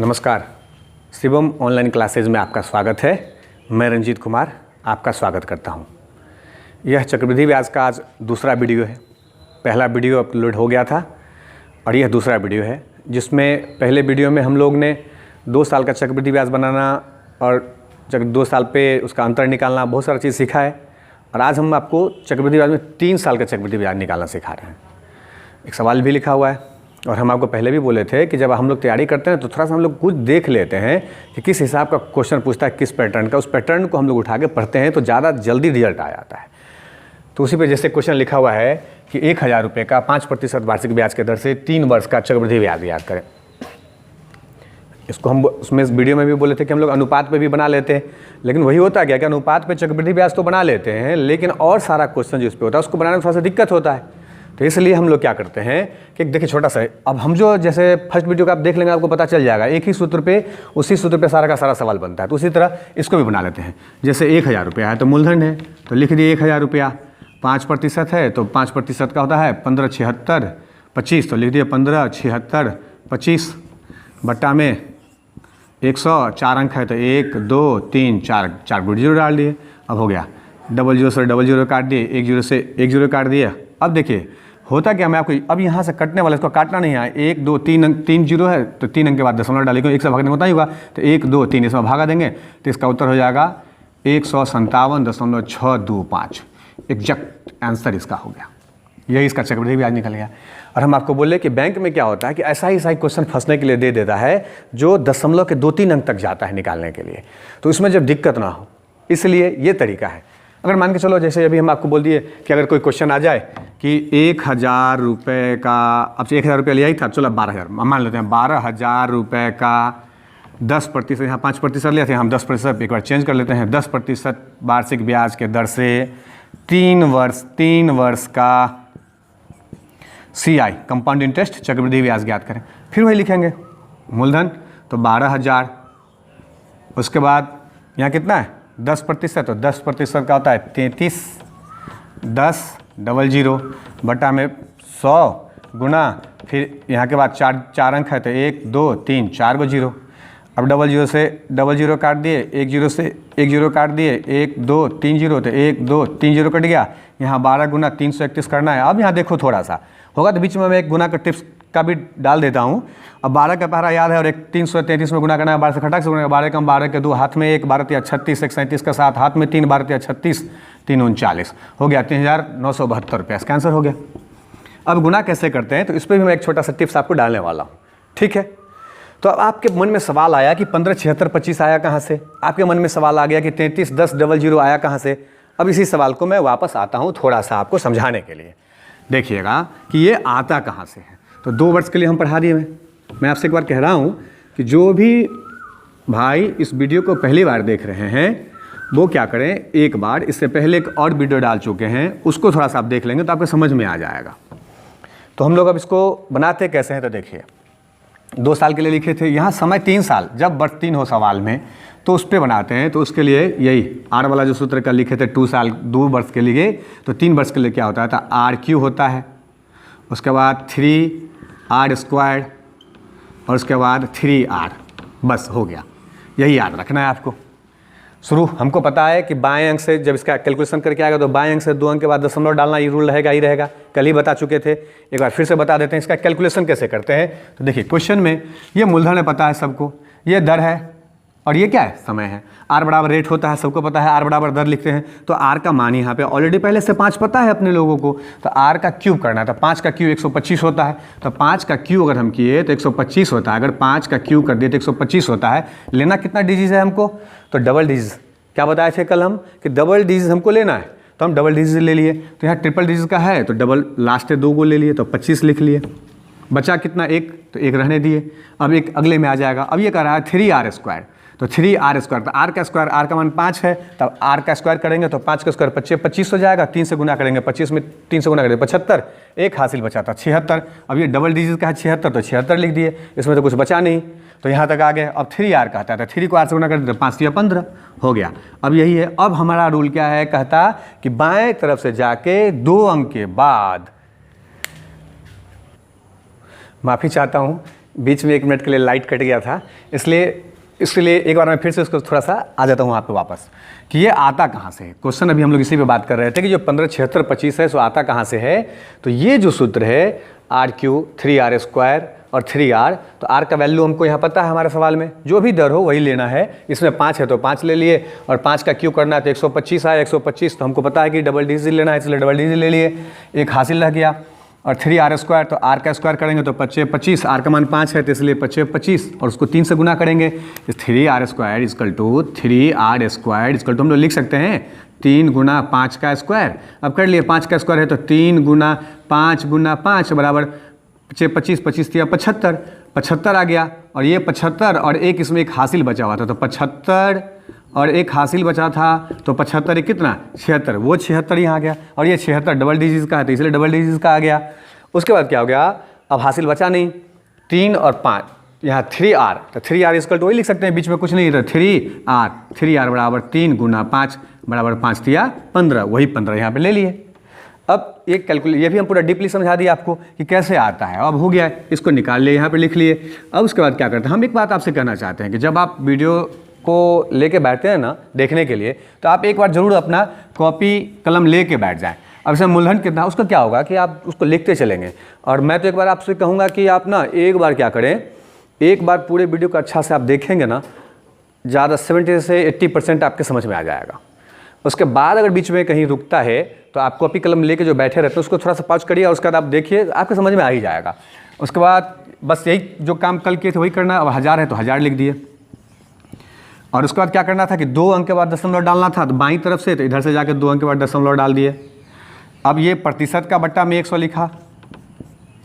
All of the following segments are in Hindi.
नमस्कार, शिवम ऑनलाइन क्लासेज में आपका स्वागत है। मैं रंजीत कुमार आपका स्वागत करता हूं। यह चक्रवृद्धि ब्याज का आज दूसरा वीडियो है। पहला वीडियो अपलोड हो गया था और यह दूसरा वीडियो है, जिसमें पहले वीडियो में हम लोग ने 2 साल का चक्रवृद्धि ब्याज बनाना और 2 साल पे उसका अंतर निकालना बहुत सारा चीज़ सीखा है। और आज हम आपको चक्रवृद्धि ब्याज में 3 साल का चक्रवृद्धि ब्याज निकालना सिखा रहे हैं। एक सवाल भी लिखा हुआ है और हम आपको पहले भी बोले थे कि जब हम लोग तैयारी करते हैं तो थोड़ा सा हम लोग कुछ देख लेते हैं कि किस हिसाब का क्वेश्चन पूछता है, किस पैटर्न का। उस पैटर्न को हम लोग उठा के पढ़ते हैं तो ज़्यादा जल्दी रिजल्ट आ जाता है। तो उसी पे जैसे क्वेश्चन लिखा हुआ है कि 1000 रुपये का 5% वार्षिक ब्याज के दर से 3 वर्ष का चक्रवृद्धि ब्याज याद करें। इसको हम उसमें इस वीडियो में भी बोले थे कि हम लोग अनुपात पे भी बना लेते हैं, लेकिन वही होता क्या कि अनुपात पे चक्रवृद्धि ब्याज तो बना लेते हैं, लेकिन और सारा क्वेश्चन जो इस पर होता है उसको बनाने में थोड़ा सा दिक्कत होता है। तो इसलिए हम लोग क्या करते हैं कि देखिए छोटा सा अब हम जो जैसे फर्स्ट वीडियो का आप देख लेंगे आपको पता चल जाएगा, एक ही सूत्र पे उसी सूत्र पे सारा का सारा सवाल बनता है। तो उसी तरह इसको भी बना लेते हैं। जैसे 1000 रुपया है तो मूलधन है तो लिख दिए 1000 रुपया, 5% है तो 5% का होता है 15 76 25, तो लिख दिए 15 76 25 बट्टा में 100, 4 अंक है तो 1 2 3 4 गुड जीरो डाल दिए। अब हो गया, 00 से 00 काट दिए, 10 से 10 काट दिए। अब देखिए होता क्या, मैं आपको अब यहाँ से कटने वाला, इसको काटना नहीं है। 1 2 3 अंक 3 जीरो है तो 3 अंक के बाद दशमलव डालेंगे, 1 से भागने होता ही होगा तो 1 2 3 इसमें भागा देंगे तो इसका उत्तर हो जाएगा 157.625। एग्जैक्ट आंसर इसका हो गया। यही इसका चक्रवृद्धि ब्याज निकल गया। और हम आपको बोले कि बैंक में क्या होता है कि ऐसा ही क्वेश्चन फंसने के लिए दे देता है जो दशमलव के 2-3 अंक तक जाता है निकालने के लिए, तो इसमें जब दिक्कत ना हो, इसलिए ये तरीका है। अगर मान के चलो जैसे अभी हम आपको बोल दिए कि अगर कोई क्वेश्चन आ जाए कि 1000 रुपये का, अब से 1000 रुपया लिया ही था, चलो 12,000 मान लेते हैं, 12,000 रुपये का 10%, यहाँ 5% लिया था, हम 10% एक बार चेंज कर लेते हैं, 10% वार्षिक ब्याज के दर से 3 वर्ष का CI कंपाउंड इंटरेस्ट चक्रवृद्धि ब्याज ज्ञात करें। फिर वही लिखेंगे, मूलधन तो 12,000, उसके बाद यहाँ कितना है 10%, तो 10% का होता है 33, 10 00 बटा में 100 गुना, फिर यहाँ के बाद 4 अंक है तो 1 2 3 4 गो जीरो। अब 00 से 00 काट दिए, 10 से 10 काट दिए, 1 2 3 0 तो 1 2 3 0 कट गया। यहाँ 12 गुना 331 करना है। अब यहाँ देखो थोड़ा सा होगा तो बीच में मैं एक गुना का टिप्स का भी डाल देता हूँ। अब 12 का पहरा याद है और एक 333 में गुना करना है, 12 से खटाक से गुना, 12 कम 12 के 2 हाथ में 1, 12 या 36, 1 37 का 7 हाथ में 3, 12 या 36 3 39 हो गया 3972 रुपये। इसका आंसर हो गया। अब गुना कैसे करते हैं तो इस पर भी मैं एक छोटा सा टिप्स आपको डालने वाला हूँ, ठीक है। तो अब आपके मन में सवाल आया कि 15 76 25 आया कहाँ से, आपके मन में सवाल आ गया कि 33 10 00 आया कहाँ से। अब इसी सवाल को मैं वापस आता हूँ थोड़ा सा आपको समझाने के लिए। देखिएगा कि ये आता कहाँ से है। तो 2 वर्ष के लिए हम पढ़ा दिए। मैं आपसे एक बार कह रहा हूँ कि जो भी भाई इस वीडियो को पहली बार देख रहे हैं वो क्या करें, एक बार इससे पहले एक और वीडियो डाल चुके हैं उसको थोड़ा सा आप देख लेंगे तो आपको समझ में आ जाएगा। तो हम लोग अब इसको बनाते कैसे हैं तो देखिए, 2 साल के लिए लिखे थे, यहाँ समय 3 साल, जब वर्ष 3 हो सवाल में तो उस पर बनाते हैं। तो उसके लिए यही आर वाला जो सूत्र का लिखे थे 2 वर्ष के लिए, तो 3 वर्ष के लिए क्या होता है तो RQ होता है, उसके बाद 3R² और उसके बाद 3R, बस हो गया। यही याद रखना है आपको। शुरू हमको पता है कि बाएं अंक से जब इसका कैलकुलेशन करके आएगा तो बाएं अंक से 2 अंक के बाद दशमलव डालना, ये रूल रहेगा ही रहेगा। कल ही बता चुके थे, एक बार फिर से बता देते हैं इसका कैलकुलेशन कैसे करते हैं। तो देखिए क्वेश्चन में ये मूलधन है, पता है सबको, ये दर है और ये क्या है समय है। R बराबर रेट होता है, सबको पता है, R बराबर दर लिखते हैं। तो R का मान यहाँ पे ऑलरेडी पहले से 5 पता है अपने लोगों को, तो R का क्यूब करना है। तो 5 का क्यूब 125 होता है, तो 5 का क्यूब अगर हम किए तो 125 होता है। अगर 5 का क्यूब कर दिए तो 125 होता है। लेना कितना डिजिट है हमको तो डबल डिजिट। क्या बताए थे कल हम कि डबल डिजिट हमको लेना है, तो हम डबल डिजिट ले लिए। तो यहाँ ट्रिपल डिजिट का है तो डबल लास्ट 2 को ले लिए तो 25 लिख लिए। बचा कितना 1, तो 1 रहने दिए। अब एक अगले में आ जाएगा। अब ये कह रहा है 3R², तो 3R², तो R का स्क्वायर, R का मान 5 है, तब R का स्क्वायर करेंगे तो 5 का स्क्वायर 25 हो जाएगा। 3 से गुना करेंगे, 25 में 3 से गुना करेंगे 75, एक हासिल बचा था 76। अब ये डबल डिजिट का है 76, तो 76 लिख दिए, इसमें तो कुछ बचा नहीं। तो यहाँ तक आ गए। अब 3R कहता है, तो 3 को R से गुना करते तो 5 या 15 हो गया। अब यही है। अब हमारा रूल क्या है, कहता कि बाएं तरफ से जाके 2 अंक के बाद, माफ़ी चाहता हूँ बीच में 1 मिनट के लिए लाइट कट गया था, इसलिए एक बार मैं फिर से उसको थोड़ा सा आ जाता हूँ वहाँ पे वापस कि ये आता कहाँ से है। क्वेश्चन अभी हम लोग इसी पे बात कर रहे थे कि जो 15, 76, 25 है सो आता कहाँ से है। तो ये जो सूत्र है RQ 3R² और 3R, तो R का वैल्यू हमको यहाँ पता है हमारे सवाल में, जो भी दर हो वही लेना है। इसमें 5 है तो 5 ले लिए, और 5 का Q करना है तो 125 आया, 125 तो हमको पता है कि डबल डिजिट लेना है, इसलिए डबल डिजिट ले लिए, एक हासिल रह गया। और 3R² तो R का स्क्वायर करेंगे तो 25 25, R का मान 5 है तो इसलिए 25 25, और उसको 3 से गुना करेंगे। 3R² equal to 3R² equal to हम लोग लिख सकते हैं 3 गुना 5 का स्क्वायर। अब कर लिए 5 का स्क्वायर है तो 3 गुना 5 गुना 5 बराबर 25 25 दिया 75, 75 आ गया। और ये 75 और एक इसमें एक हासिल बचा हुआ था, तो 75 और एक हासिल बचा था तो 75 एक कितना 76, वो 76 यहाँ आ गया। और ये 76 डबल डिजिट का है तो इसलिए डबल डिजिट का आ गया। उसके बाद क्या हो गया, अब हासिल बचा नहीं, 3 और 5 यहाँ 3R, तो 3R इक्वल टू वही लिख सकते हैं, बीच में कुछ नहीं, तो 3R बराबर 3 गुना 5 बराबर 5 दिया 15, वही 15 यहाँ पे ले लिए। अब एक कैलकुलेट, ये भी हम पूरा डीपली समझा दिया आपको कि कैसे आता है। अब हो गया है, इसको निकाल लिए, यहाँ पे लिख लिए। अब उसके बाद क्या करते हैं, हम एक बात आपसे कहना चाहते हैं कि जब आप वीडियो को लेके बैठते हैं ना देखने के लिए, तो आप एक बार ज़रूर अपना कॉपी कलम लेके बैठ जाएं। अब इसमें मूलधन कितना, उसका क्या होगा कि आप उसको लिखते चलेंगे। और मैं तो एक बार आपसे कहूँगा कि आप ना एक बार क्या करें, एक बार पूरे वीडियो को अच्छा से आप देखेंगे ना, ज़्यादा 70 से 80% आपके समझ में आ जाएगा। उसके बाद अगर बीच में कहीं रुकता है तो आप कॉपी कलम लेके जो बैठे रहते हैं उसको थोड़ा सा पॉज करिए, और उसके बाद आप देखिए आपके समझ में आ ही जाएगा। उसके बाद बस यही जो काम कल किए थे वही करना। अब 1000 है तो 1000 लिख दिए, और उसके बाद क्या करना था कि 2 अंक के बाद दशमलव डालना था, तो बाईं तरफ से तो इधर से जाके 2 अंक के बाद दशमलव डाल दिए। अब ये प्रतिशत का बट्टा में 100 लिखा,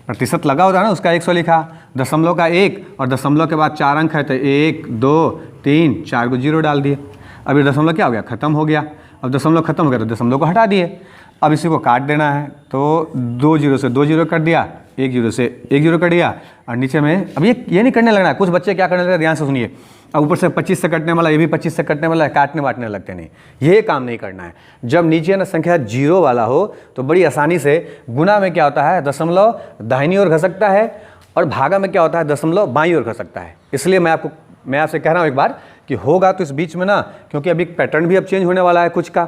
प्रतिशत लगा होता है ना उसका 100 लिखा, दशमलव का 1 और दशमलव के बाद 4 अंक है तो 1 2 3 4 को 0 डाल दिए। अब ये दशमलव क्या हो गया, ख़त्म हो गया। अब दशमलव खत्म हो गया तो दशमलव को हटा दिए। अब इसी को काट देना है, तो 2 0 से 2 0 कर दिया, 1 0 से 1 0 कर दिया। और नीचे में अब ये नहीं करने लगना है, कुछ बच्चे क्या करने लगे ध्यान से सुनिए, अब ऊपर से 25 से कटने वाला, ये भी 25 से कटने वाला है, काटने बांटने लगते नहीं, ये काम नहीं करना है। जब नीचे ना संख्या 0 वाला हो तो बड़ी आसानी से गुना में क्या होता है, दशमलव दाहिनी ओर घसकता है, और भागा में क्या होता है, दशमलव बाईं ओर घसकता है। इसलिए मैं आपसे कह रहा हूँ एक बार कि होगा तो इस बीच में ना, क्योंकि अभी पैटर्न भी अब चेंज होने वाला है कुछ का,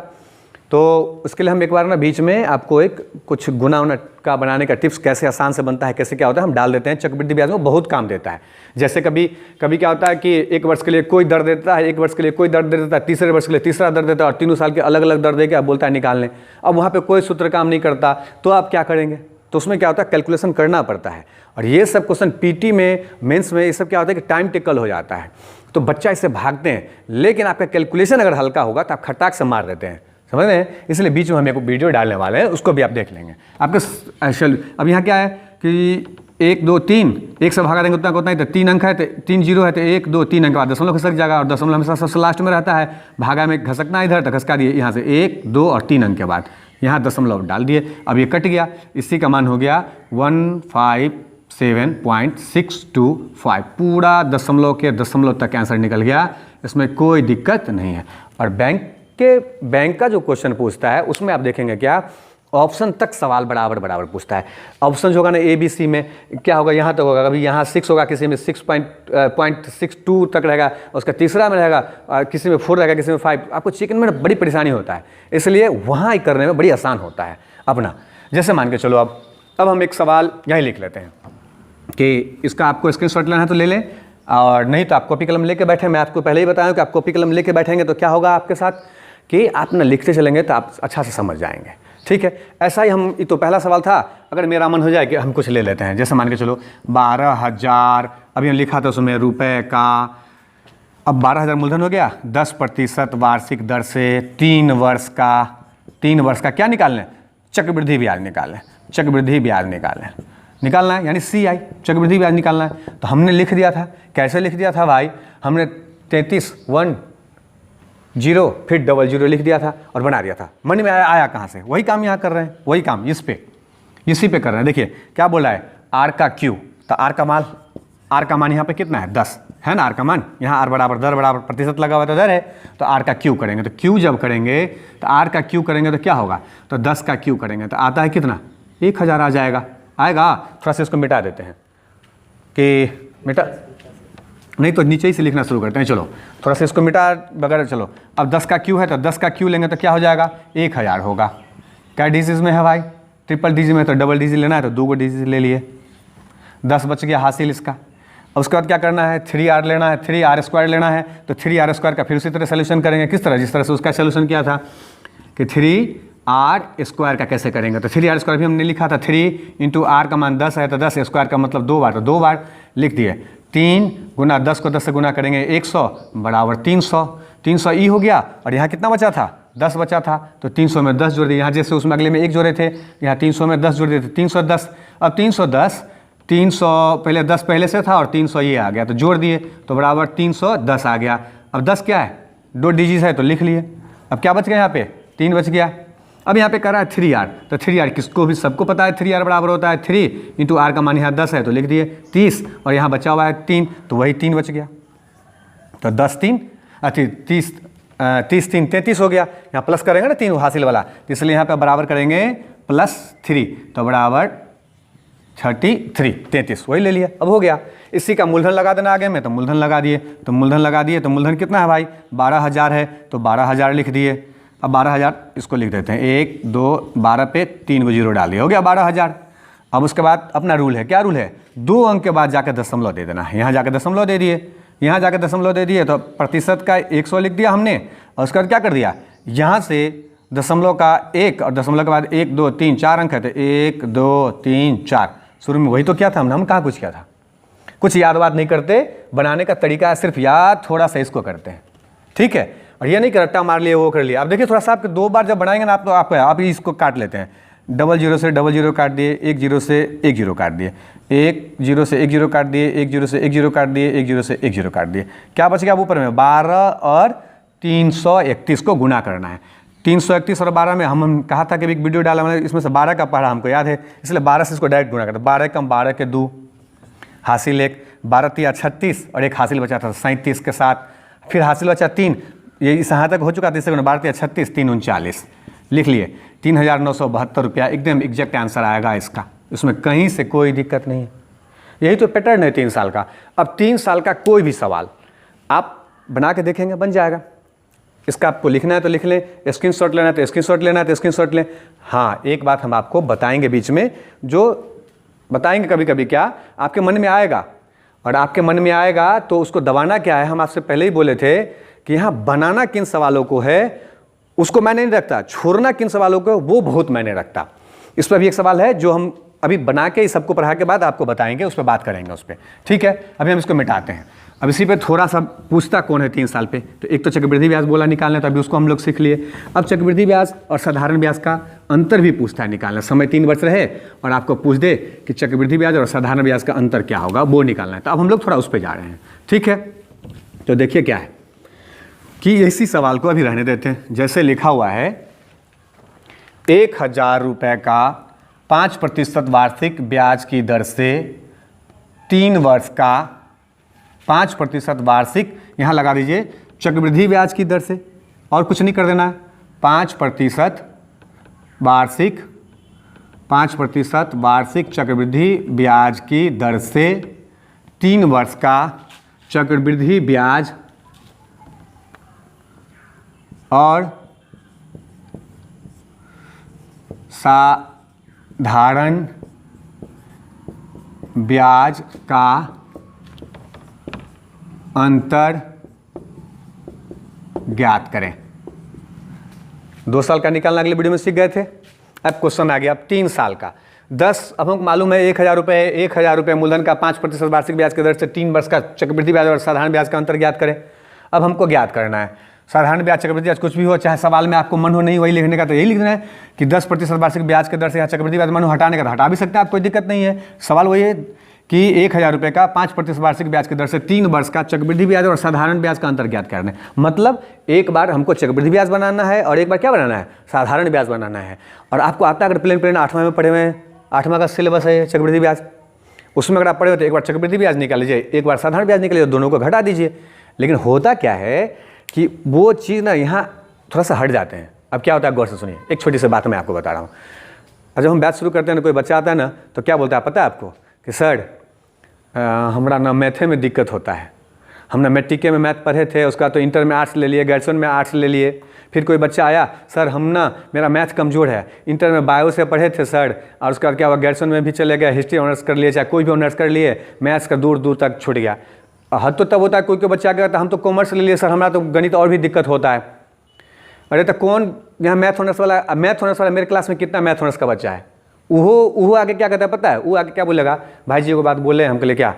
तो उसके लिए हम एक बार ना बीच में आपको एक कुछ गुना उना का बनाने का टिप्स, कैसे आसान से बनता है, कैसे क्या होता है, हम डाल देते हैं। चक्रवृद्धि ब्याज में बहुत काम देता है। जैसे कभी क्या होता है कि 1 वर्ष के लिए कोई दर देता है, 1 वर्ष के लिए कोई दर दे देता है, तीसरे वर्ष के लिए तीसरा दर देता है, और तीनों साल के अलग अलग दर दे के आप बोलता है निकाल लें। अब वहाँ पर कोई सूत्र काम नहीं करता, तो आप क्या करेंगे, तो उसमें क्या होता है, कैलकुलेशन करना पड़ता है। और ये सब क्वेश्चन पीटी में, मेंस में, ये सब क्या होता है कि टाइम टेकल हो जाता है, तो बच्चा इससे भागते हैं। लेकिन आपका कैलकुलेशन अगर हल्का होगा तो आप खटाक से मार देते हैं, समझ रहे हैं। इसलिए बीच में हम एक वीडियो डालने वाले हैं, उसको भी आप देख लेंगे। आपके अब यहाँ क्या है कि 1 2 3, 1 से भागा देंगे उतना ही, तो 3 अंक है तो 3 0 है तो 1 2 3 अंक के बाद दशमलव खसक जाएगा, और दशमलव हमेशा सबसे लास्ट में रहता है। भागा में घसकना इधर, तो घसका दिए यहाँ से 1 2 और 3 अंक के बाद यहाँ दशमलव डाल दिए। अब ये कट गया, इसी का मान हो गया 157.625, पूरा दशमलव तक आंसर निकल गया, इसमें कोई दिक्कत नहीं है। और बैंक का जो क्वेश्चन पूछता है उसमें आप देखेंगे क्या, ऑप्शन तक सवाल बराबर पूछता है। ऑप्शन जो होगा ना ABC में क्या होगा, यहाँ तक होगा, कभी यहाँ 6 होगा, किसी में 6.62 तक रहेगा, उसका तीसरा में रहेगा, किसी में 4 रहेगा, किसी में 5। आपको चिकन में बड़ी परेशानी होता है, इसलिए वहाँ ही करने में बड़ी आसान होता है अपना। जैसे मान के चलो अब हम एक सवाल यहीं लिख लेते हैं कि इसका आपको स्क्रीनशॉट लेना है तो ले लें, और नहीं तो आप कॉपी कलम लेके बैठे। मैं आपको पहले ही बताया कि आप कॉपी कलम लेके बैठेंगे तो क्या होगा आपके साथ कि आप ना लिखते चलेंगे तो आप अच्छा से समझ जाएंगे, ठीक है। ऐसा ही ये तो पहला सवाल था। अगर मेरा मन हो जाए कि हम कुछ ले लेते हैं, जैसे मान के चलो 12,000, अभी हम लिखा था उसमें रुपए का। अब 12,000 मूलधन हो गया, 10% वार्षिक दर से 3 वर्ष का क्या निकालना है, चक्रवृद्धि ब्याज निकालना है, निकालना है यानी CI, चक्रवृद्धि ब्याज निकालना है। तो हमने लिख दिया था, कैसे लिख दिया था भाई, हमने 33 1 0 फिर 00 लिख दिया था और बना दिया था। मन में आया कहाँ से, वही काम यहाँ कर रहे हैं, वही काम इसी पे कर रहे हैं। देखिए क्या बोला है, R का Q, तो R का मान यहाँ पे कितना है, 10 है ना। R का मान यहाँ R बराबर दर बराबर प्रतिशत लगा हुआ तो दर है, तो R का Q करेंगे, तो Q जब करेंगे तो R का Q करेंगे तो क्या होगा, तो 10 का Q करेंगे तो आता है कितना, 1000 आ जाएगा। थोड़ा सा इसको मिटा देते हैं कि मिटा नहीं तो नीचे ही से लिखना शुरू करते हैं। चलो थोड़ा सा इसको मिटा वगैरह। चलो अब 10 का क्यू है तो 10 का क्यू लेंगे तो क्या हो जाएगा 1000 होगा। क्या डिजिट में है भाई, ट्रिपल डिजिट में, तो डबल डिजिट लेना है तो 2 डिजिट ले लिए, 10 बच गया हासिल इसका। और उसके बाद क्या करना है 3r लेना है, 3r² लेना है तो 3r² का फिर उसी तरह सोल्यूशन करेंगे। किस तरह, जिस तरह से उसका सोल्यूशन किया था कि 3r² का कैसे करेंगे। तो 3r² भी हमने लिखा था, 3 × r का मान 10 है तो 10 स्क्वायर का मतलब 2 बार, तो 2 बार लिख दिए। 3 × 10 को 10 से गुना करेंगे 100 बराबर 300, 300 ई हो गया। और यहाँ कितना बचा था 10 बचा था तो 300 में 10 जोड़ दिए। यहाँ जैसे उसमें अगले में 1 जोड़े थे, यहाँ 300 में 10 जोड़ दिए थे, 310। अब 310, 300 पहले 10 पहले से था और 300 ये आ गया तो जोड़ दिए तो बराबर 310 आ गया। अब 10 क्या है 2 डिजिट है तो लिख लिए। अब क्या बच गया यहाँ पे 3 बच गया। अब यहाँ पे कर रहा है 3r, तो 3r किसको भी सबको पता है 3r बराबर होता है 3 × r का मान यहाँ 10 है तो लिख दिए 30 और यहाँ बचा हुआ है 3 तो वही 3 बच गया। तो 10 3 30 3 33 हो गया। यहाँ प्लस करेंगे ना 3 हासिल वाला, इसलिए यहाँ पे बराबर करेंगे +3 तो बराबर 33 वही ले लिया। अब हो गया। इसी का मूलधन लगा देना आगे में, तो मूलधन लगा दिए। तो मूलधन लगा दिए तो मूलधन कितना है भाई 12000 है तो 12000 लिख दिए। अब 12000 इसको लिख देते हैं 1 2 12 पे 3 को 0 डाल दिया, हो गया 12000। अब उसके बाद अपना रूल है, क्या रूल है 2 अंक के बाद जाकर दशमलव दे देना है। यहाँ जाकर दशमलव दे दिए, यहाँ जाकर दशमलव दे दिए तो प्रतिशत का 100 लिख दिया हमने। और उसके बाद क्या कर दिया यहाँ से दशमलव का 1 और दशमलव के बाद 1 2 3 4 अंक है तो 1 2 3 4 शुरू में वही तो क्या था हम कहाँ कुछ किया था, कुछ याद वाद नहीं करते। बनाने का तरीका है सिर्फ याद थोड़ा सा इसको करते हैं, ठीक है। और ये नहीं कि रट्टा मार लिए वो कर लिया। अब देखिए थोड़ा सा आपके 2 बार जब बनाएंगे ना आप तो आप इसको काट लेते हैं। 00 से 00 काट दिए, 10 से 10 काट दिए, 10 से 10 काट दिए, 10 से 10 काट दिए, 10 से 10 काट दिए। क्या बच गया अब ऊपर में 12 और 331 को गुना करना है। 331 और 12 में हम कहा था कि एक वीडियो डाला मैंने, इसमें से 12 का पढ़ा हमको याद है, इसलिए 12 से इसको डायरेक्ट गुना करते। 12 कम 12 के 2 हासिल 1, 12 3 36 और एक हासिल बचा था 37 के साथ, फिर हासिल बचा 3, ये इस यहाँ तक हो चुका था। इससे 12 3 36 3 39 लिख लिए। 3972 रुपया एकदम एग्जैक्ट आंसर आएगा इसका, इसमें कहीं से कोई दिक्कत नहीं है। यही तो पैटर्न है 3 साल का। अब 3 साल का कोई भी सवाल आप बना के देखेंगे बन जाएगा। इसका आपको लिखना है तो लिख लें, स्क्रीनशॉट लेना है तो स्क्रीनशॉट लेना है तो स्क्रीनशॉट लें। हाँ एक बात हम आपको बताएंगे बीच में, जो बताएंगे कभी कभी क्या आपके मन में आएगा, और आपके मन में आएगा तो उसको दबाना क्या है। हम आपसे पहले ही बोले थे कि यहाँ बनाना किन सवालों को है उसको मैंने नहीं रखता, छोड़ना किन सवालों को वो बहुत मैंने रखता। इस पर भी एक सवाल है जो हम अभी बना के सबको पढ़ा के बाद आपको बताएंगे, उस पर बात करेंगे उस पर, ठीक है। अभी हम इसको मिटाते हैं। अब इसी पे थोड़ा सा पूछता कौन है 3 साल पे, तो एक तो चक्रवृद्धि ब्याज बोला निकालना, तो अभी उसको हम लोग सीख लिए। अब चक्रवृद्धि ब्याज और साधारण ब्याज का अंतर भी पूछता है निकालना। समय 3 वर्ष रहे और आपको पूछ दे कि चक्रवृद्धि ब्याज और साधारण ब्याज का अंतर क्या होगा वो निकालना है। तो अब हम लोग थोड़ा उस पर जा रहे हैं, ठीक है। तो देखिए क्या है कि इसी सवाल को अभी रहने देते हैं। जैसे लिखा हुआ है 1000 रुपये का 5% वार्षिक ब्याज की दर से 3 वर्ष का 5% वार्षिक, यहाँ लगा दीजिए चक्रवृद्धि ब्याज की दर से, और कुछ नहीं कर देना है। 5% वार्षिक, 5% वार्षिक चक्रवृद्धि ब्याज की दर से 3 वर्ष का चक्रवृद्धि ब्याज और साधारण ब्याज का अंतर ज्ञात करें। 2 साल का निकालना अगले वीडियो में सीख गए थे। अब क्वेश्चन आ गया अब 3 साल का। 10 अब हमको मालूम है 1000 रुपये, 1000 रुपये मूलधन का 5% वार्षिक ब्याज की दर से 3 वर्ष का चक्रवृद्धि ब्याज और साधारण ब्याज का अंतर ज्ञात करें। अब हमको ज्ञात करना है साधारण ब्याज चक्रवृद्धि ब्याज, कुछ भी हो चाहे सवाल में आपको मन हो नहीं वही लिखने का, तो यही लिखना है कि 10% वार्षिक ब्याज के दर से यहाँ चक्रवृद्धि ब्याज मन हो हटाने का तो हटा भी सकते हैं आप, कोई दिक्कत नहीं है। सवाल वही है कि 1000 रुपये का 5% वार्षिक ब्याज की दर से 3 वर्ष का चक्रवृद्धि ब्याज और साधारण ब्याज का अंतर ज्ञात करना है। मतलब एक बार हमको चक्रवृद्धि ब्याज बनाना है और एक बार क्या बनाना है साधारण ब्याज बनाना है। और आपको आता है अगर प्लेन 8वां में पढ़े हुए हैं, 8वां का सिलेबस है चक्रवृद्धि ब्याज, उसमें अगर आप पढ़े हो तो एक बार चक्रवृद्धि ब्याज निकाल लीजिए, एक बार साधारण ब्याज निकालिए, दोनों को घटा दीजिए। लेकिन होता क्या है कि वो चीज़ ना यहाँ थोड़ा सा हट जाते हैं। अब क्या होता है गौर से सुनिए, एक छोटी सी बात मैं आपको बता रहा हूँ। जब हम बैच शुरू करते हैं ना कोई बच्चा आता है ना तो क्या बोलता है पता है आपको कि सर हमारा ना मैथे में दिक्कत होता है। हमने मैट्रिक में मैथ पढ़े थे, उसका तो इंटर में आर्ट्स ले लिए, ग्रेजुएशन में आर्ट्स ले लिए। फिर कोई बच्चा आया, सर हम ना मेरा मैथ कमज़ोर है, इंटर में बायो से पढ़े थे सर, और उसका क्या हुआ ग्रेजुएशन में भी चले गए, हिस्ट्री ऑनर्स कर लिए, चाहे कोई भी ऑनर्स कर लिए, मैथ्स का दूर दूर तक छूट गया। हद तो तब होता है कोई बच्चा क्या कहता है हम तो कॉमर्स ले लिए सर, हमारा तो गणित और भी दिक्कत होता है। अरे तो कौन यहाँ मैथ ऑनर्स वाला मेरे क्लास में कितना मैथ ऑनर्स का बच्चा है? वो आगे क्या कहता है पता है? वो आगे क्या बोलेगा, भाई जी को बात बोले हमके लिए क्या,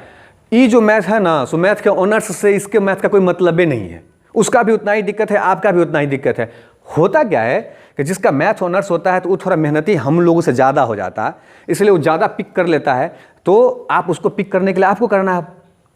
ये जो मैथ है ना सो मैथ के ऑनर्स से इसके मैथ का कोई मतलब ही नहीं है, उसका भी उतना ही दिक्कत है, आपका भी उतना ही दिक्कत है। होता क्या है कि जिसका मैथ ऑनर्स होता है तो वो थोड़ा मेहनती हम लोगों से ज़्यादा हो जाता है, इसलिए वो ज़्यादा पिक कर लेता है। तो आप उसको पिक करने के लिए आपको करना है,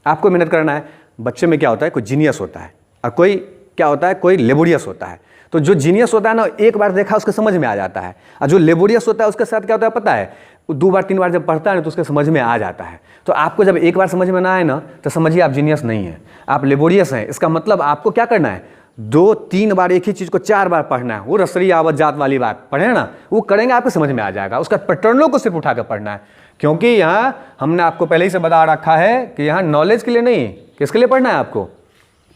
आपको मेहनत करना है। बच्चे में क्या होता है, कोई जीनियस होता है और कोई क्या होता है, कोई लेबोरियस होता है। तो जो जीनियस होता है ना, एक बार देखा उसके समझ में आ जाता है, और जो लेबोरियस होता है उसके साथ क्या होता है पता है, 2 बार 3 बार जब पढ़ता है ना तो उसके समझ में आ जाता है। तो आपको जब एक बार समझ में ना आए ना तो समझिए आप जीनियस नहीं है, आप लेबोरियस हैं। इसका मतलब आपको क्या करना है, 2-3 बार एक ही चीज़ को 4 बार पढ़ना है। वो रसरी आवत जात वाली बात पढ़े ना, वो करेंगे आपको समझ में आ जाएगा। उसका पैटर्नों को सिर्फ उठा कर पढ़ना है, क्योंकि यहाँ हमने आपको पहले ही से बता रखा है कि यहाँ नॉलेज के लिए नहीं, किसके लिए पढ़ना है आपको,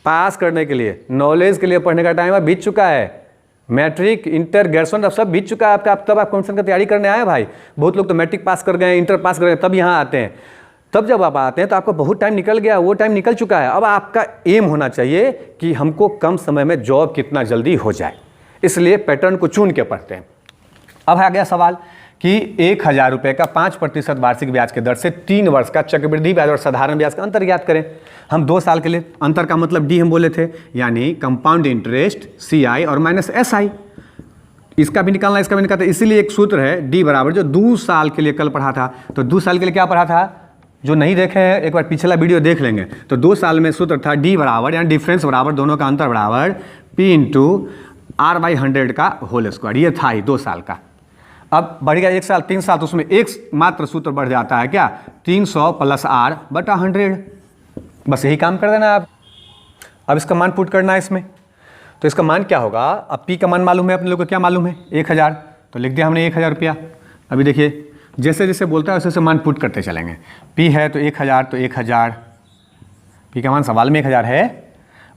पास करने के लिए। नॉलेज के लिए पढ़ने का टाइम अब बीत चुका है। मैट्रिक, इंटर, ग्रेजुएशन अब सब बीत चुका है आपका। अब तब आप कॉम्पिटिशन की तैयारी करने आए भाई। बहुत लोग तो मैट्रिक पास कर गए, इंटर पास कर गए, तब यहाँ आते हैं। तब जब आप आते हैं तो आपका बहुत टाइम निकल गया, वो टाइम निकल चुका है। अब आपका एम होना चाहिए कि हमको कम समय में जॉब कितना जल्दी हो जाए, इसलिए पैटर्न को चुन के पढ़ते हैं। अब आ गया सवाल कि 1000 रुपये का 5% वार्षिक ब्याज के दर से 3 वर्ष का चक्रवृद्धि ब्याज और साधारण ब्याज का अंतर ज्ञात करें। हम 2 साल के लिए, अंतर का मतलब डी हम बोले थे, यानी कंपाउंड इंटरेस्ट CI और माइनस SI। इसका भी निकालना, इसका भी निकालना, इसीलिए एक सूत्र है डी बराबर, जो 2 साल के लिए कल पढ़ा था। तो 2 साल के लिए क्या पढ़ा था, जो नहीं देखे हैं एक बार पिछला वीडियो देख लेंगे। तो 2 साल में सूत्र था डी बराबर, यानी डिफरेंस बराबर, दोनों का अंतर बराबर P × R/100 का होल स्क्वायर। ये था ही 2 साल का। अब बढ़ गया 1 साल, 3 साल, तो उसमें एक मात्र सूत्र बढ़ जाता है, क्या, 300 + R/100। बस यही काम कर देना आप। अब इसका मान पुट करना है इसमें, तो इसका मान क्या होगा। अब P का मान मालूम है अपने लोगों को, क्या मालूम है, 1000, तो लिख दिया हमने 1000 रुपया। अभी देखिए जैसे जैसे बोलता है वैसे वैसे मान पुट करते चलेंगे। P है तो 1000, तो 1000, P का मान सवाल में 1000 है।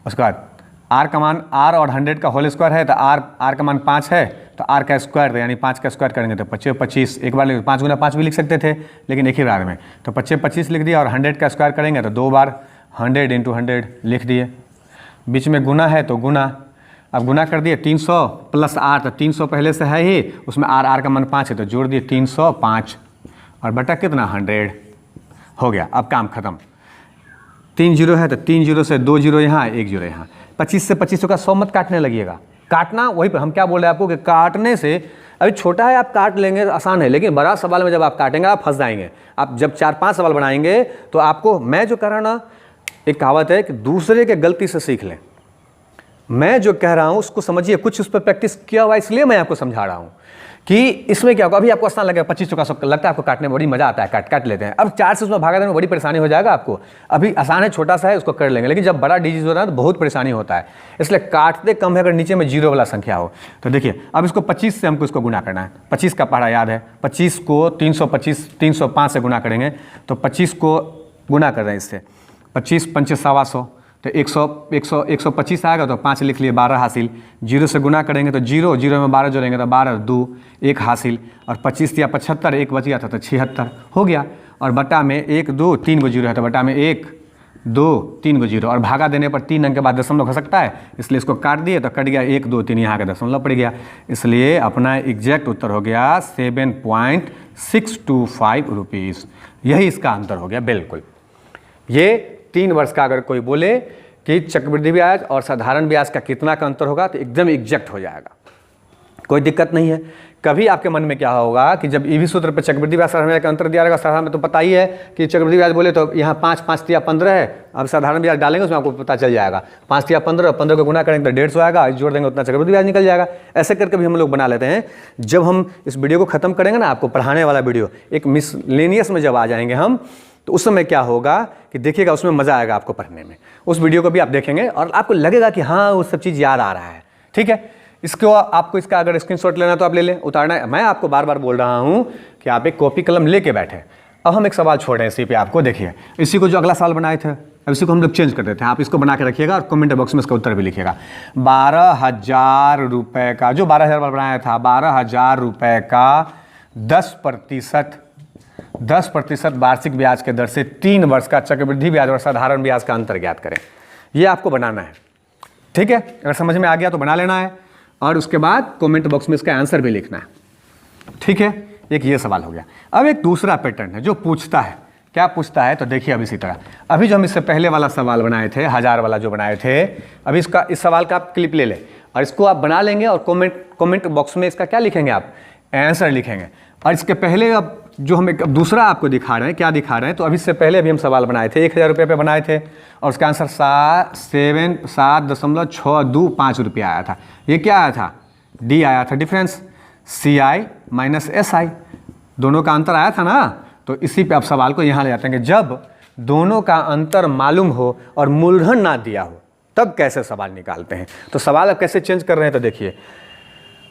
उसके बाद R का मान, R और 100 का होल स्क्वायर है, तो R का मान 5 है, तो R का स्क्वायर, यानी 5 का स्क्वायर करेंगे तो 25 25, एक बार 5 × 5 भी लिख सकते थे, लेकिन एक ही बार में, तो 25 25 लिख दिया। और 100 का स्क्वायर करेंगे तो 2 बार 100 × 100 लिख दिए। बीच में गुना है तो गुना, अब गुना कर दिए 300 + R, तो 300 पहले से है ही, उसमें R का मान 5 है तो जोड़ दिए 305, और बटा कितना 100 हो गया। अब काम खत्म। 3 0 है तो 3 0 से 2 0 यहाँ, 1 0 यहाँ। 25 से 25 का 100 मत काटने लगिएगा। काटना वही पर हम क्या बोल रहे हैं आपको कि काटने से, अभी छोटा है आप काट लेंगे आसान है, लेकिन बड़ा सवाल में जब आप काटेंगे आप फंस जाएंगे। आप जब 4-5 सवाल बनाएंगे तो आपको, मैं जो कह रहा हूँ ना, एक कहावत है कि दूसरे के गलती से सीख लें। मैं जो कह रहा हूँ उसको समझिए, कुछ उस पर प्रैक्टिस किया हुआ, इसलिए मैं आपको समझा रहा हूँ कि इसमें क्या होगा। अभी आपको आसान लगेगा, 25 का सब लगता है आपको काटने में बड़ी मजा आता है, काट लेते हैं। अब 4 से उसमें भागा देने में बड़ी परेशानी हो जाएगा आपको। अभी आसान है, छोटा सा है, उसको कर लेंगे, लेकिन जब बड़ा डिजीज हो रहा है तो बहुत परेशानी होता है। इसलिए काटते कम है अगर नीचे में 0 वाला संख्या हो। तो देखिए अब इसको 25 से हमको इसको गुना करना है। 25 का पढ़ा याद है, 25 को 305 से गुना करेंगे, तो 25 को गुना कर रहे हैं इससे, 25 × 5 = 125, तो 125 आएगा, तो 5 लिख लिए, 12 हासिल। 0 से गुना करेंगे तो 0 0 में 12 जोड़ेंगे तो 12 2 1 हासिल, और 25 या 75, 1 बच गया था तो 76 हो गया। और बटा में 1 2 3 0 है, तो बटा में 1 2 3 0, और भागा देने पर 3 अंक के बाद दशमलव हो सकता है, इसलिए इसको काट दिए तो कट गया 1 2 3, यहाँ का दशमलव पड़ गया। इसलिए अपना एग्जैक्ट उत्तर हो गया 7.625 रुपीज़। यही इसका अंतर हो गया बिल्कुल। ये 3 वर्ष का अगर कोई बोले कि चक्रवृद्धि ब्याज और साधारण ब्याज का कितना का अंतर होगा तो एकदम एग्जैक्ट हो जाएगा, कोई दिक्कत नहीं है। कभी आपके मन में क्या होगा कि जब ईवी सूत्र पर चक्रवृद्धि ब्याज साधारण ब्याज का अंतर दिया रहेगा, साधारण में तो पता ही है कि चक्रवृद्धि ब्याज बोले तो यहाँ 5 5 या 15 है। अब साधारण ब्याज डालेंगे उसमें आपको पता चल जाएगा, 5 या 15, 15 को गुना करेंगे तो 150 आएगा, जोड़ देंगे उतना चक्रवृद्धि ब्याज निकल जाएगा। ऐसे करके भी हम लोग बना लेते हैं। जब हम इस वीडियो को खत्म करेंगे ना, आपको पढ़ाने वाला वीडियो एक मिसलेनियस में जब आ जाएंगे हम, तो उस समय क्या होगा कि देखिएगा, उसमें मज़ा आएगा आपको पढ़ने में। उस वीडियो को भी आप देखेंगे और आपको लगेगा कि हाँ वो सब चीज़ याद आ रहा है। ठीक है, इसको आपको इसका अगर स्क्रीनशॉट लेना तो आप ले लें, उतारना है। मैं आपको बार बार बोल रहा हूँ कि आप एक कॉपी कलम लेके बैठे। अब हम एक सवाल छोड़ रहे हैं इसी पे, आपको देखिए इसी को जो अगला सवाल बनाए थे, अब इसी को हम लोग चेंज कर देते हैं। आप इसको बना के रखिएगा और कमेंट बॉक्स में इसका उत्तर भी लिखिएगा। 12,000 रुपये का, जो 12,000 बनाया था, 12,000 रुपये का 10% वार्षिक ब्याज के दर से 3 वर्ष का चक्रवृद्धि ब्याज और साधारण ब्याज का अंतर ज्ञात करें। ये आपको बनाना है, ठीक है। अगर समझ में आ गया तो बना लेना है और उसके बाद कमेंट बॉक्स में इसका आंसर भी लिखना है, ठीक है। एक ये सवाल हो गया। अब एक दूसरा पैटर्न है जो पूछता है, क्या पूछता है तो देखिए अब इसी तरह, अभी जो हम इससे पहले वाला सवाल बनाए थे, 1000 वाला जो बनाए थे, अभी इसका इस सवाल का आप क्लिप ले लें और इसको आप बना लेंगे और कमेंट बॉक्स में इसका क्या लिखेंगे, आप आंसर लिखेंगे। और इसके पहले अब जो हम एक दूसरा आपको दिखा रहे हैं, क्या दिखा रहे हैं, तो अभी इससे पहले अभी हम सवाल बनाए थे 1000 रुपये पे बनाए थे और उसका आंसर 7.625 रुपया आया था। ये क्या आया था, डी आया था, डिफरेंस CI माइनस SI, दोनों का अंतर आया था ना। तो इसी पे आप सवाल को यहाँ ले जाते हैं कि जब दोनों का अंतर मालूम हो और मूलधन ना दिया हो तब कैसे सवाल निकालते हैं। तो सवाल अब कैसे चेंज कर रहे हैं, तो देखिए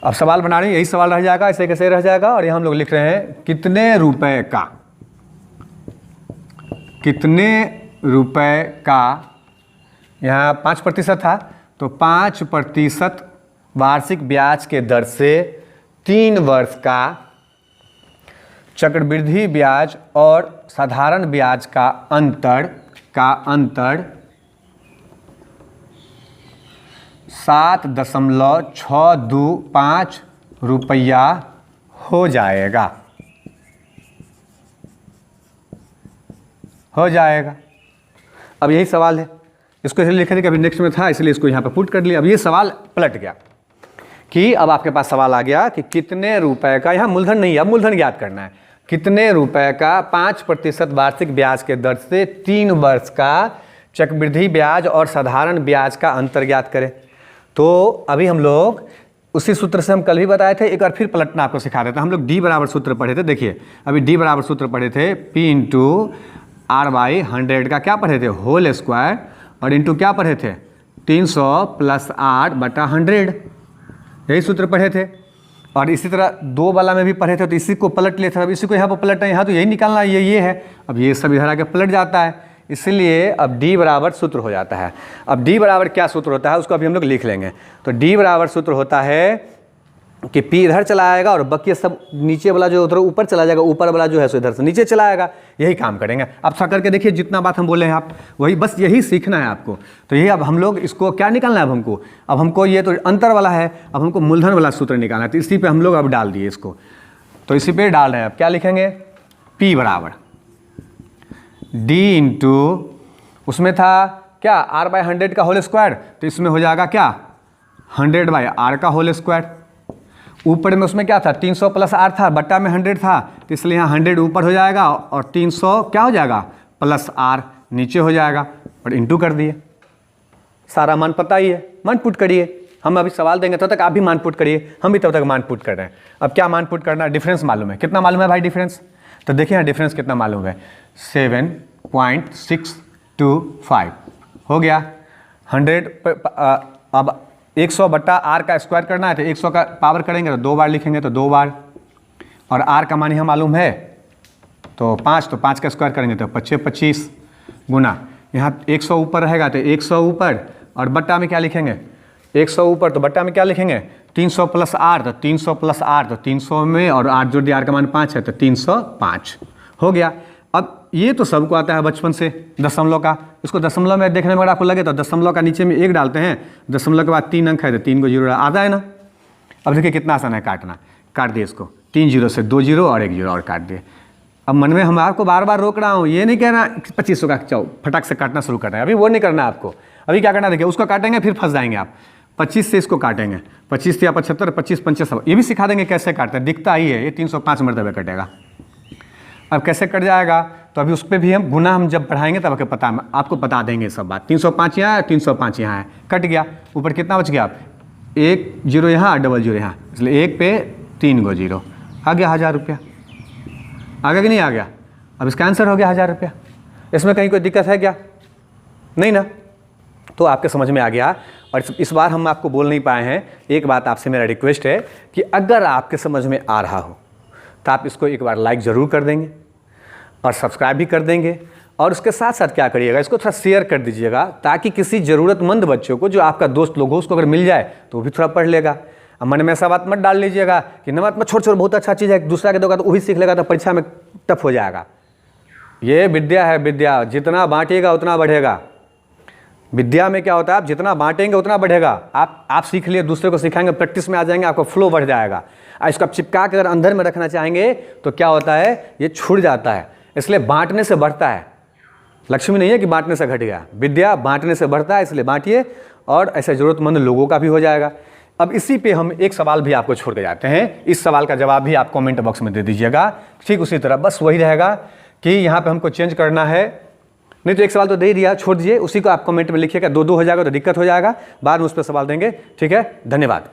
अब सवाल बना रहे हैं, यही सवाल रह जाएगा, ऐसे कैसे रह जाएगा। और यहाँ हम लोग लिख रहे हैं कितने रुपए का, यहाँ 5% था तो 5% वार्षिक ब्याज के दर से 3 वर्ष का चक्रवृद्धि ब्याज और साधारण ब्याज का अंतर 7.625 रुपया हो जाएगा, अब यही सवाल है। इसको इसलिए लिखा था कि अभी नेक्स्ट में था इसलिए इसको यहाँ पे पुट कर लिया। अब ये सवाल पलट गया कि अब आपके पास सवाल आ गया कि कितने रुपए का, यहाँ मूलधन नहीं है, अब मूलधन ज्ञात करना है, कितने रुपए का 5% वार्षिक ब्याज के दर से 3 वर्ष का चक्रवृद्धि ब्याज और साधारण ब्याज का अंतर ज्ञात करें। तो अभी हम लोग उसी सूत्र से हम कल भी बताए थे, एक बार फिर पलटना आपको सिखा देते हैं। हम लोग डी बराबर सूत्र पढ़े थे, देखिए अभी डी बराबर सूत्र पढ़े थे, P इंटू R/100 का क्या पढ़े थे, होल स्क्वायर, और इंटू क्या पढ़े थे, 300 + 8/100, यही सूत्र पढ़े थे। और इसी तरह 2 वाला में भी पढ़े थे, तो इसी को पलट लिए थे, अब इसी को यहाँ पर पलटना है, यहाँ तो यही निकालना है, ये है। अब ये सब इधर आके पलट जाता है, इसलिए अब डी बराबर सूत्र हो जाता है। अब डी बराबर क्या सूत्र होता है उसको अभी हम लोग लिख लेंगे। तो डी बराबर सूत्र होता है कि P इधर चला आएगा और बाकी सब नीचे वाला जो उधर ऊपर चला जाएगा, ऊपर वाला जो है सो इधर से नीचे चला आएगा। यही काम करेंगे। आप सा करके देखिए, जितना बात हम बोले हैं आप वही, बस यही सीखना है आपको। तो यही अब हम लोग इसको क्या निकालना है, अब हमको ये तो अंतर वाला है, अब हमको मूलधन वाला सूत्र निकालना है। तो इसी पे हम लोग अब डाल दिए इसको, तो इसी पे डाल रहे हैं। अब क्या लिखेंगे, P बराबर D इंटू, उसमें था क्या R/100 का होल स्क्वायर, तो इसमें हो जाएगा क्या 100/R का होल स्क्वायर। ऊपर में उसमें क्या था, 300 + R था, बट्टा में 100 था, तो इसलिए यहाँ 100 ऊपर हो जाएगा और 300 क्या हो जाएगा +R नीचे हो जाएगा, और इंटू कर दिए। सारा मान पता ही है, मान पुट करिए। हम अभी सवाल देंगे तब तक आप भी मान पुट करिए, हम भी तब तक मान पुट कर रहे हैं। अब क्या मान पुट करना है, डिफरेंस मालूम है, कितना मालूम है भाई डिफरेंस, तो देखिए यहाँ डिफरेंस कितना मालूम है, 7.625 हो गया। 100 अब 100/R का स्क्वायर करना है, तो 100 का पावर करेंगे तो 2 बार लिखेंगे, तो 2 बार, और R का मान यहाँ मालूम है तो 5, तो 5 का स्क्वायर करेंगे तो 25 गुना, यहाँ 100 ऊपर रहेगा तो 100 ऊपर, और बट्टा में क्या लिखेंगे 100 ऊपर, तो बट्टा में क्या लिखेंगे 300 + R, तो 300 + R, तो 300 में और R जोड़ दिया, R का मान 5 है तो 305 हो गया। अब ये तो सबको आता है बचपन से, दशमलव का। इसको दशमलव में देखने में अगर आपको लगे तो दशमलव का नीचे में 1 डालते हैं, दशमलव के बाद 3 अंक है तो 3 को 0 आता है ना। अब देखिए कितना आसान है काटना, काट दिए इसको, 3 0 से 2 0 और 1 0 और काट दिए। अब मन में हम आपको बार बार रोक रहा हूँ, ये नहीं कहना 2500 का चाओ फटाक से काटना शुरू करना है, अभी वो नहीं करना है आपको। अभी क्या करना, देखिए उसको काटेंगे फिर फंस जाएंगे आप। 25 से इसको काटेंगे, 25 या 75, 25 55, ये भी सिखा देंगे कैसे काटते हैं, दिखता ही है, ये 305 मरतबे कटेगा। अब कैसे कट जाएगा, तो अभी उस पर भी हम गुना हम जब बढ़ाएंगे तब आपको बता देंगे सब बात। 305 यहाँ है, 305 यहाँ है, कट गया। ऊपर कितना बच गया, 1 0 यहाँ, 0 0 यहाँ, इसलिए 1 पे 3 को 0 आ गया 1000 रुपया। आ गया कि नहीं आ गया, अब इसका आंसर हो गया 1000 रुपया। इसमें कहीं कोई दिक्कत है क्या, नहीं ना। तो आपके समझ में आ गया। और इस बार हम आपको बोल नहीं पाए हैं, एक बात आपसे मेरा रिक्वेस्ट है कि अगर आपके समझ में आ रहा हो तो आप इसको एक बार लाइक ज़रूर कर देंगे, और सब्सक्राइब भी कर देंगे। और उसके साथ साथ क्या करिएगा, इसको थोड़ा शेयर कर दीजिएगा, ताकि किसी ज़रूरतमंद बच्चों को, जो आपका दोस्त लोग हो, उसको अगर मिल जाए तो वो भी थोड़ा पढ़ लेगा। अब मन में ऐसा बात मत डाल लीजिएगा कि नमत मत, छोड़ बहुत अच्छा चीज़ है, दूसरा के दोगा तो वही सीख लेगा तो परीक्षा में टफ हो जाएगा। ये विद्या है, विद्या जितना बांटिएगा उतना बढ़ेगा। विद्या में क्या होता है, आप जितना बांटेंगे उतना बढ़ेगा। आप सीख लिए, दूसरे को सिखाएंगे, प्रैक्टिस में आ जाएंगे, आपका फ्लो बढ़ जाएगा। इसको आप चिपका के अगर अंदर में रखना चाहेंगे तो क्या होता है, ये छूट जाता है। इसलिए बांटने से बढ़ता है। लक्ष्मी नहीं है कि बांटने से घट गया, विद्या बांटने से बढ़ता है, इसलिए बांटिए और ऐसे ज़रूरतमंद लोगों का भी हो जाएगा। अब इसी पे हम एक सवाल भी आपको छोड़ के जाते हैं, इस सवाल का जवाब भी आप कमेंट बॉक्स में दे दीजिएगा। ठीक उसी तरह बस वही रहेगा कि यहाँ पे हमको चेंज करना है, नहीं तो एक सवाल तो दे ही दिया, छोड़ दीजिए, उसी को आप कमेंट में लिखिएगा। दो हो जाएगा तो दिक्कत हो जाएगा, बाद में उस पर सवाल देंगे। ठीक है, धन्यवाद।